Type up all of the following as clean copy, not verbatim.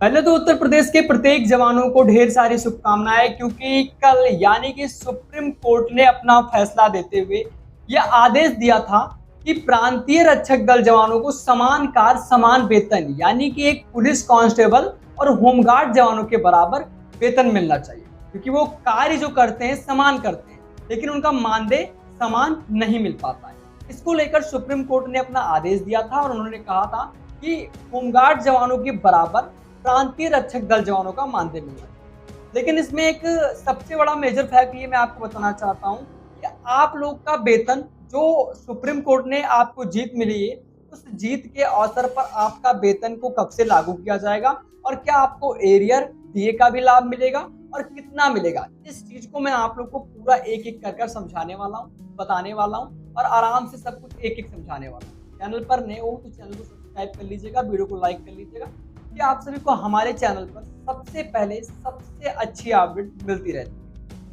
पहले तो उत्तर प्रदेश के प्रत्येक जवानों को ढेर सारी शुभकामनाएं, क्योंकि कल यानी कि सुप्रीम कोर्ट ने अपना फैसला देते हुए यह आदेश दिया था कि प्रांतीय रक्षक दल जवानों को समान कार्य समान वेतन यानी कि एक पुलिस कांस्टेबल और होमगार्ड जवानों के बराबर वेतन मिलना चाहिए, क्योंकि वो कार्य जो करते हैं समान करते हैं लेकिन उनका मानदेय समान नहीं मिल पाता है। इसको लेकर सुप्रीम कोर्ट ने अपना आदेश दिया था और उन्होंने कहा था कि होमगार्ड जवानों के बराबर प्रांतीय रक्षक दल जवानों का मानदेय मिलना है। लेकिन इसमें एक सबसे बड़ा मेजर फैक्ट ये मैं आपको बताना चाहता हूँ कि आप लोग का वेतन जो सुप्रीम कोर्ट ने आपको जीत मिली है, उस जीत के अवसर पर आपका वेतन को कब से लागू किया जाएगा और क्या आपको एरियर डीए का भी लाभ मिलेगा और कितना मिलेगा, इस चीज को मैं आप लोग को पूरा एक एक कर समझाने वाला हूँ, बताने वाला हूँ और आराम से सब कुछ एक एक समझाने वाला हूँ। चैनल पर नए हो तो चैनल को सब्सक्राइब कर लीजिएगा, वीडियो को लाइक कर लीजिएगा कि आप सभी को हमारे चैनल पर सबसे पहले सबसे अच्छी अपडेट मिलती रहती है।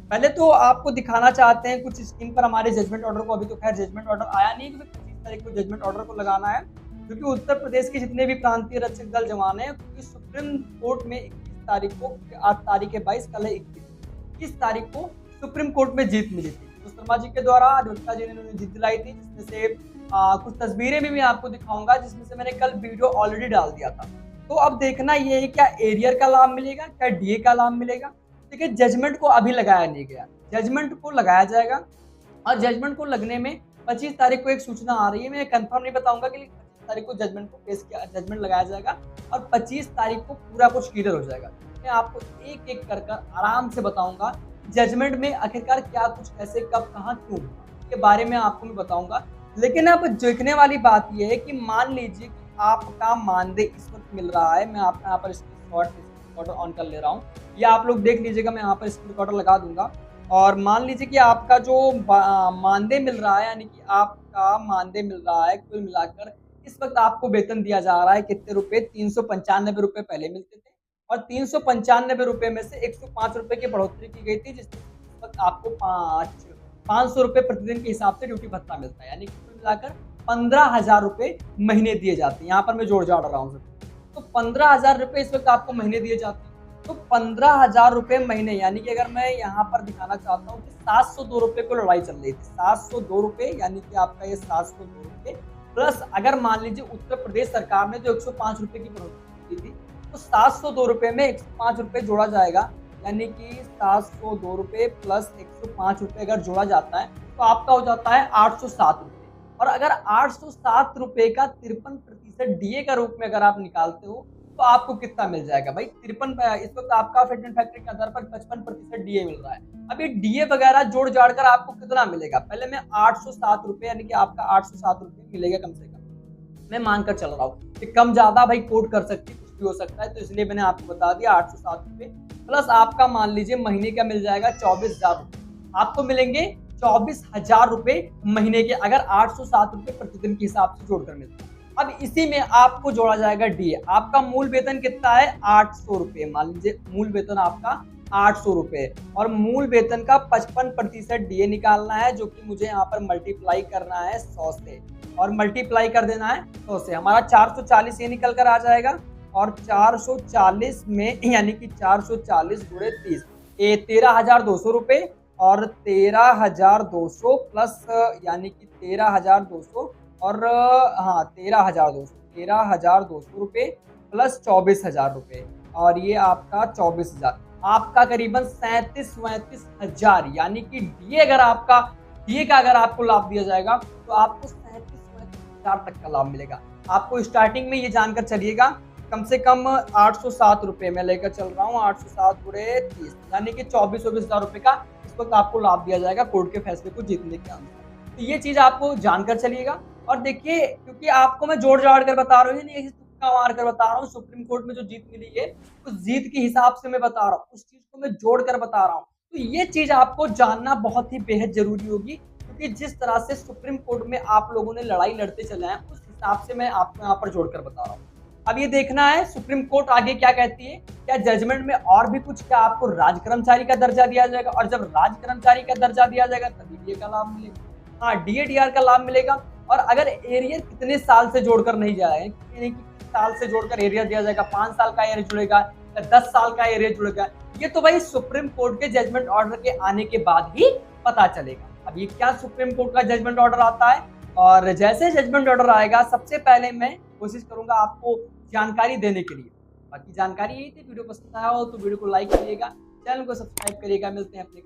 पहले तो आपको दिखाना चाहते हैं कुछ स्क्रीन पर हमारे जजमेंट ऑर्डर को। अभी तो खैर जजमेंट ऑर्डर आया नहीं, क्योंकि 25 तारीख को जजमेंट ऑर्डर को लगाना है, क्योंकि उत्तर प्रदेश के जितने भी प्रांतीय रक्षक दल जवान हैं, क्योंकि सुप्रीम कोर्ट में 21 तारीख को, आज तारीख है 22, कल है 21 तारीख को सुप्रीम कोर्ट में जीत मिली थी। तो शर्मा जी के द्वारा अधिवक्ता जी ने जीत दिलाई थी, जिसमें से कुछ तस्वीरें भी मैं आपको दिखाऊंगा, जिसमें से मैंने कल वीडियो ऑलरेडी डाल दिया था। तो अब देखना ये है क्या एरियर का लाभ मिलेगा, क्या डीए का लाभ मिलेगा। देखिए जजमेंट को अभी लगाया नहीं गया, जजमेंट को लगाया जाएगा और जजमेंट को लगने में 25 तारीख को एक सूचना आ रही है। मैं कंफर्म नहीं बताऊंगा कि 25 तारीख को जजमेंट को पेश किया, जजमेंट लगाया जाएगा और 25 तारीख को पूरा कुछ क्लियर हो जाएगा। मैं आपको एक एक कर आराम से बताऊंगा जजमेंट में आखिरकार क्या कुछ कैसे कब कहाँ क्यों के बारे में आपको मैं बताऊंगा। लेकिन अब देखने वाली बात यह है कि मान लीजिए कि आपका मानदेय इस वक्त मिल रहा है, मैं आपका यहाँ पर स्क्रीनशॉट ऑन कर ले रहा हूँ, ये आप लोग देख लीजिएगा, मैं यहाँ पर स्क्रीनशॉट लगा दूंगा। और मान लीजिए कि आपका जो मानदेय मिल रहा है, यानी कि आपका मानदेय मिल रहा है कुल मिलाकर इस वक्त आपको वेतन दिया जा रहा है कितने रुपए, 395 रुपए पहले मिलते थे और 395 रुपए में से 105 रुपए की बढ़ोतरी की गई थी, जिसमें इस वक्त आपको 500 रुपए प्रतिदिन के हिसाब से ड्यूटी भत्ता मिलता है, यानी कि कुल मिलाकर 15,000 रुपए महीने दिए जाते हैं। यहाँ पर मैं जोड़ जाड़ रहा हूँ, तो 15,000 रुपए इस वक्त आपको महीने दिए जाते हैं। तो 15,000 रुपए महीने, यानी कि अगर मैं यहाँ पर दिखाना चाहता हूँ कि 702 रुपए को लड़ाई चल रही थी, 702 रुपए, यानी कि आपका ये 702 रुपए प्लस अगर मान लीजिए उत्तर प्रदेश सरकार ने जो 105 रुपए की बढ़ोतरी की थी, तो 702 रुपए में 105 रुपए जोड़ा जाएगा, यानी कि 702 रुपए प्लस 105 रुपए अगर जोड़ा जाता है तो आपका हो जाता है 807 रुपए। और अगर 807 रुपए का 53% डीए का रूप में अगर आप निकालते हो तो आपको कितना मिल जाएगा भाई? 53, इस वक्त आपका फिट एंड फैक्ट्री के आधार पर 55% डीए मिल रहा है। अब ये डीए वगैरह जोड़ जाड़ कर आपको कितना मिलेगा? पहले मैं 807 रुपए, यानी कि आपका 807 रुपए मिलेगा कम से कम, मैं मानकर चल रहा हूँ कि कम ज्यादा भाई कोट कर सकती है, कुछ भी हो सकता है, तो इसलिए मैंने आपको बता दिया 807 रुपए प्लस आपका मान लीजिए महीने का मिल जाएगा 24,000 रुपए, आपको मिलेंगे 24,000 रुपए महीने के, अगर 807 रुपए प्रतिदिन के हिसाब से जोड़कर मिलता है। अब इसी में आपको जोड़ा जाएगा डीए। आपका मूल वेतन कितना है? 800 रुपए, मान लीजिए मूल वेतन आपका 800 रुपए और मूल वेतन का 55% डीए निकालना है, जो कि मुझे यहाँ पर मल्टीप्लाई करना है 100 से और मल्टीप्लाई कर देना है 100 से, हमारा 440 ये निकल कर आ जाएगा और 440 में यानी कि 440 गुणे 30 ये 13,200 रुपए और 13,200 प्लस यानी कि 13,200 और हाँ 13,200 रुपए प्लस 24,000 रुपए और ये आपका 24,000, आपका करीबन 37-37 हजार, यानी कि डीए का अगर आपको लाभ दिया जाएगा तो आपको 37-37 हजार तक का लाभ मिलेगा। आपको स्टार्टिंग में ये जानकर चलिएगा कम से कम 807 रुपए में लेकर चल रहा हूँ, 807 गुणे 30 यानी कि 24-24 हजार रुपए का इस वक्त आपको लाभ दिया जाएगा कोर्ट के फैसले को जीतने के अनुसार। तो ये चीज आपको जानकर चलिएगा। और देखिए, क्योंकि आपको मैं जोड़ जाड़ कर बता रहा हूँ, नहीं तुक्का मार कर बता रहा हूँ, सुप्रीम कोर्ट में जो जीत मिली है उस जीत के हिसाब से मैं बता रहा हूँ, उस चीज को मैं जोड़ कर बता रहा हूँ। तो ये चीज आपको जानना बहुत ही बेहद जरूरी होगी, क्योंकि जिस तरह से सुप्रीम कोर्ट में आप लोगों ने लड़ाई लड़ते चले हैं उस हिसाब से मैं आपको यहाँ पर जोड़कर बता रहा हूँ। अब ये देखना है सुप्रीम कोर्ट आगे क्या कहती है, क्या जजमेंट में और भी कुछ, क्या आपको राज कर्मचारी का दर्जा दिया जाएगा और जब राज कर्मचारी का दर्जा दिया जाएगा तभी डीए का लाभ मिलेगा, हाँ डीए डीआर का लाभ मिलेगा। और अगर एरियर कितने साल से जोड़कर नहीं जाए, यानी कि साल से जोड़कर एरिया दिया जाएगा, 5 साल का एरिया जुड़ेगा या 10 साल का एरिया जुड़ेगा, ये तो भाई सुप्रीम कोर्ट के जजमेंट ऑर्डर के आने के बाद ही पता चलेगा। अब ये क्या सुप्रीम कोर्ट का जजमेंट ऑर्डर आता है, और जैसे जजमेंट ऑर्डर आएगा सबसे पहले मैं कोशिश करूंगा आपको जानकारी देने के लिए। बाकी जानकारी यही थी, वीडियो पसंद आया हो तो वीडियो को लाइक करिएगा, चैनल को सब्सक्राइब करिएगा। मिलते हैं अपने